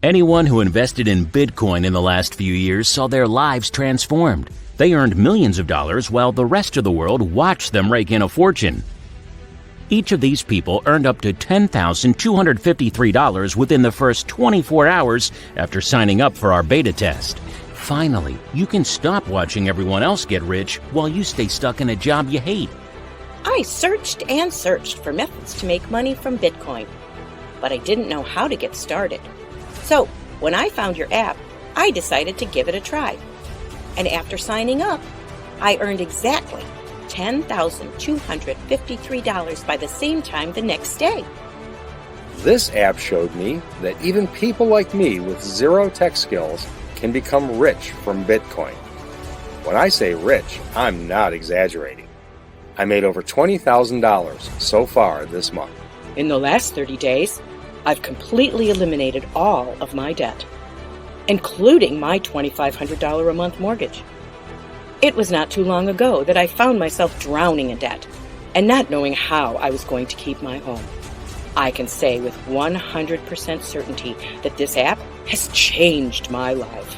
Anyone who invested in Bitcoin in the last few years saw their lives transformed. They earned millions of dollars while the rest of the world watched them rake in a fortune. Each of these people earned up to $10,253 within the first 24 hours after signing up for our beta test. Finally, you can stop watching everyone else get rich while you stay stuck in a job you hate. I searched and searched for methods to make money from Bitcoin, but I didn't know how to get started. So, when I found your app, I decided to give it a try. And after signing up, I earned exactly $10,253 by the same time the next day. This app showed me that even people like me with zero tech skills can become rich from Bitcoin. When I say rich, I'm not exaggerating. I made over $20,000 so far this month. In the last 30 days, I've completely eliminated all of my debt, including my $2,500 a month mortgage. It was not too long ago that I found myself drowning in debt and not knowing how I was going to keep my home. I can say with 100% certainty that this app has changed my life.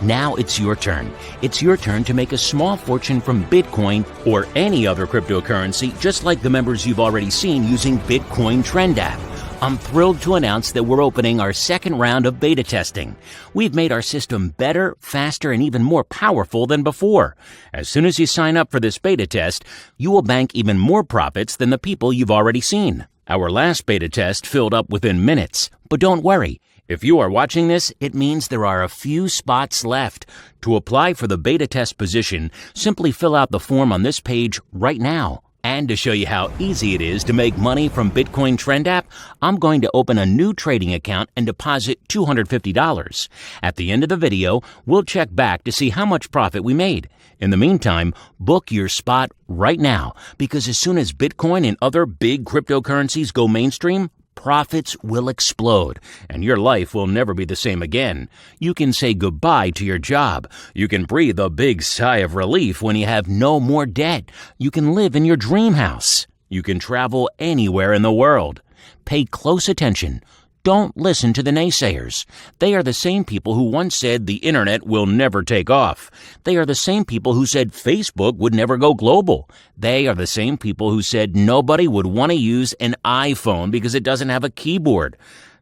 Now it's your turn. It's your turn to make a small fortune from Bitcoin or any other cryptocurrency, just like the members you've already seen using Bitcoin Trend app. I'm thrilled to announce that we're opening our second round of beta testing. We've made our system better, faster, and even more powerful than before. As soon as you sign up for this beta test, you will bank even more profits than the people you've already seen. Our last beta test filled up within minutes. But don't worry. If you are watching this, it means there are a few spots left. To apply for the beta test position, simply fill out the form on this page right now. And to show you how easy it is to make money from Bitcoin Trend app, I'm going to open a new trading account and deposit $250. At the end of the video, we'll check back to see how much profit we made. In the meantime, book your spot right now, because as soon as Bitcoin and other big cryptocurrencies go mainstream, profits will explode, and your life will never be the same again. You can say goodbye to your job. You can breathe a big sigh of relief when you have no more debt. You can live in your dream house. You can travel anywhere in the world. Pay close attention. Don't listen to the naysayers. They are the same people who once said the internet will never take off. They are the same people who said Facebook would never go global. They are the same people who said nobody would want to use an iPhone because it doesn't have a keyboard.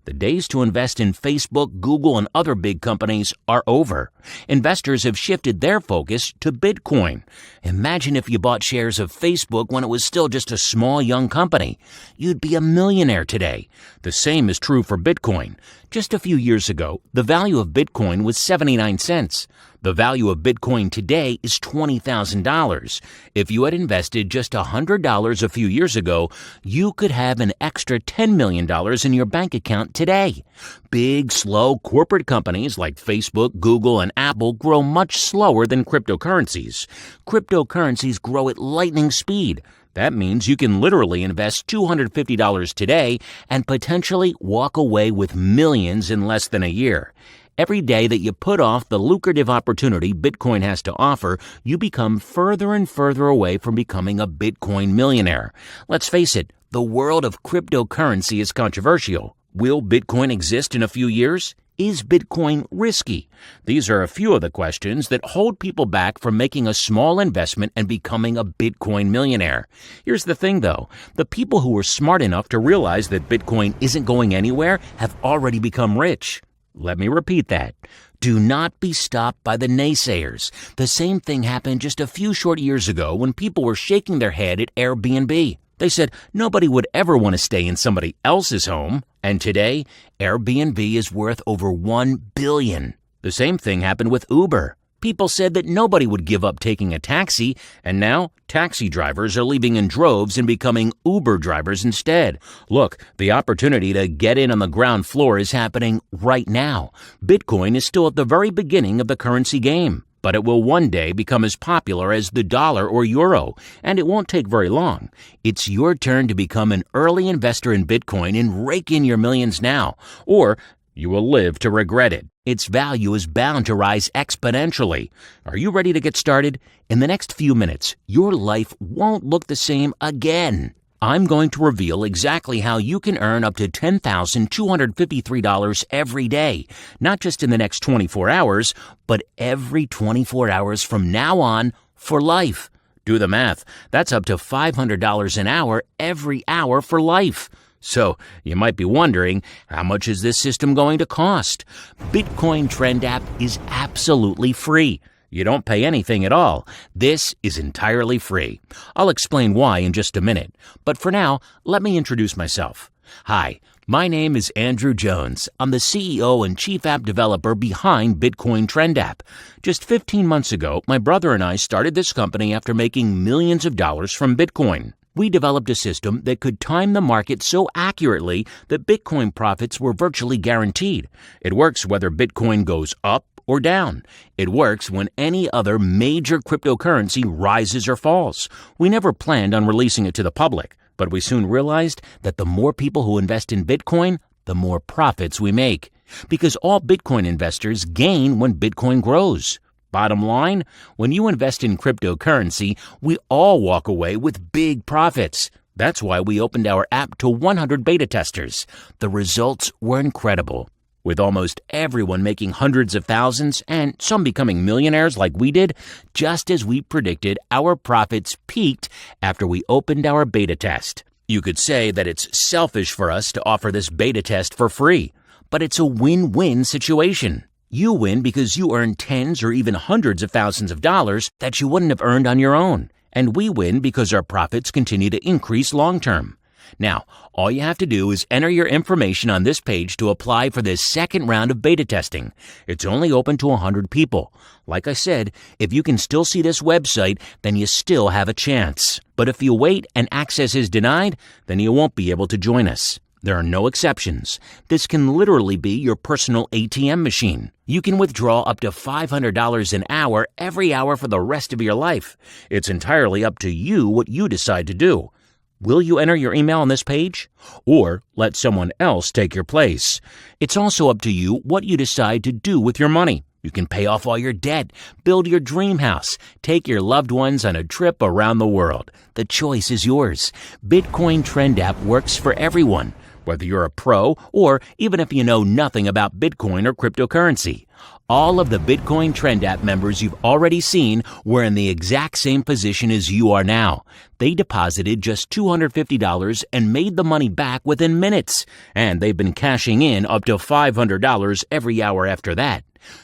The days to invest in Facebook, Google, and other big companies are over. Investors have shifted their focus to Bitcoin. Imagine if you bought shares of Facebook when it was still just a small young company. You'd be a millionaire today. The same is true for Bitcoin. Just a few years ago, the value of Bitcoin was 79 cents. The value of Bitcoin today is $20,000. If you had invested just $100 a few years ago, you could have an extra $10 million in your bank account today. Big, slow corporate companies like Facebook, Google, and Apple grow much slower than cryptocurrencies. Cryptocurrencies grow at lightning speed. That means you can literally invest $250 today and potentially walk away with millions in less than a year. Every day that you put off the lucrative opportunity Bitcoin has to offer, you become further and further away from becoming a Bitcoin millionaire. Let's face it, the world of cryptocurrency is controversial. Will Bitcoin exist in a few years? Is Bitcoin risky? These are a few of the questions that hold people back from making a small investment and becoming a Bitcoin millionaire. Here's the thing, though. The people who were smart enough to realize that Bitcoin isn't going anywhere have already become rich. Let me repeat that. Do not be stopped by the naysayers. The same thing happened just a few short years ago when people were shaking their head at Airbnb. They said nobody would ever want to stay in somebody else's home. And today, Airbnb is worth over $1 billion. The same thing happened with Uber. People said that nobody would give up taking a taxi, and now taxi drivers are leaving in droves and becoming Uber drivers instead. Look, the opportunity to get in on the ground floor is happening right now. Bitcoin is still at the very beginning of the currency game, but it will one day become as popular as the dollar or euro, and it won't take very long. It's your turn to become an early investor in Bitcoin and rake in your millions now, or you will live to regret it. Its value is bound to rise exponentially. Are you ready to get started? In the next few minutes, your life won't look the same again. I'm going to reveal exactly how you can earn up to $10,253 every day, not just in the next 24 hours, but every 24 hours from now on for life. Do the math. That's up to $500 an hour every hour for life. So you might be wondering, how much is this system going to cost? Bitcoin Trend App is absolutely free. You don't pay anything at all. This is entirely free. I'll explain why in just a minute. But for now, let me introduce myself. Hi, my name is Andrew Jones. I'm the CEO and Chief App Developer behind Bitcoin Trend App. Just 15 months ago, my brother and I started this company after making millions of dollars from Bitcoin. We developed a system that could time the market so accurately that Bitcoin profits were virtually guaranteed. It works whether Bitcoin goes up or down. It works when any other major cryptocurrency rises or falls. We never planned on releasing it to the public, but we soon realized that the more people who invest in Bitcoin, the more profits we make. Because all Bitcoin investors gain when Bitcoin grows. Bottom line, when you invest in cryptocurrency, we all walk away with big profits. That's why we opened our app to 100 beta testers. The results were incredible. With almost everyone making hundreds of thousands and some becoming millionaires like we did, just as we predicted, our profits peaked after we opened our beta test. You could say that it's selfish for us to offer this beta test for free, but it's a win-win situation. You win because you earn tens or even hundreds of thousands of dollars that you wouldn't have earned on your own. And we win because our profits continue to increase long-term. Now, all you have to do is enter your information on this page to apply for this second round of beta testing. It's only open to 100 people. Like I said, if you can still see this website, then you still have a chance. But if you wait and access is denied, then you won't be able to join us. There are no exceptions. This can literally be your personal ATM machine. You can withdraw up to $500 an hour every hour for the rest of your life. It's entirely up to you what you decide to do. Will you enter your email on this page? Or let someone else take your place? It's also up to you what you decide to do with your money. You can pay off all your debt, build your dream house, take your loved ones on a trip around the world. The choice is yours. Bitcoin Trend App works for everyone, whether you're a pro or even if you know nothing about Bitcoin or cryptocurrency. All of the Bitcoin Trend App members you've already seen were in the exact same position as you are now. They deposited just $250 and made the money back within minutes, and they've been cashing in up to $500 every hour after that.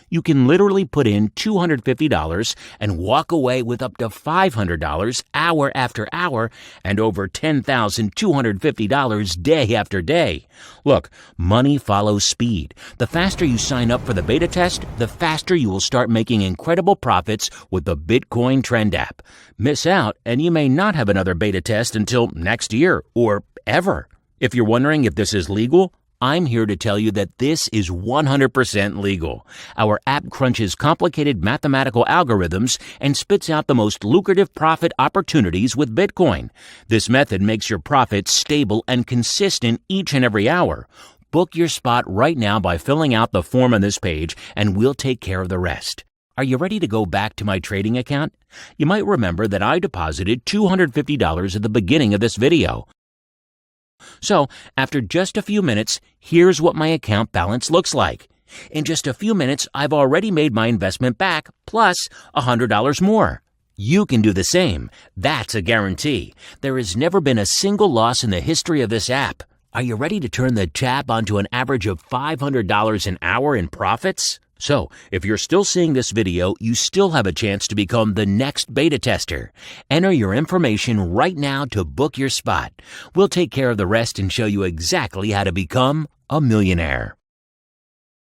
You can literally put in $250 and walk away with up to $500 hour after hour and over $10,250 day after day. Look, money follows speed. The faster you sign up for the beta test, the faster you will start making incredible profits with the Bitcoin Trend App. Miss out and you may not have another beta test until next year or ever. If you're wondering if this is legal, I'm here to tell you that this is 100% legal. Our app crunches complicated mathematical algorithms and spits out the most lucrative profit opportunities with Bitcoin. This method makes your profits stable and consistent each and every hour. Book your spot right now by filling out the form on this page, and we'll take care of the rest. Are you ready to go back to my trading account? You might remember that I deposited $250 at the beginning of this video. So, after just a few minutes, here's what my account balance looks like. In just a few minutes, I've already made my investment back, plus $100 more. You can do the same. That's a guarantee. There has never been a single loss in the history of this app. Are you ready to turn the tap onto an average of $500 an hour in profits? So, if you're still seeing this video, you still have a chance to become the next beta tester. Enter your information right now to book your spot. We'll take care of the rest and show you exactly how to become a millionaire.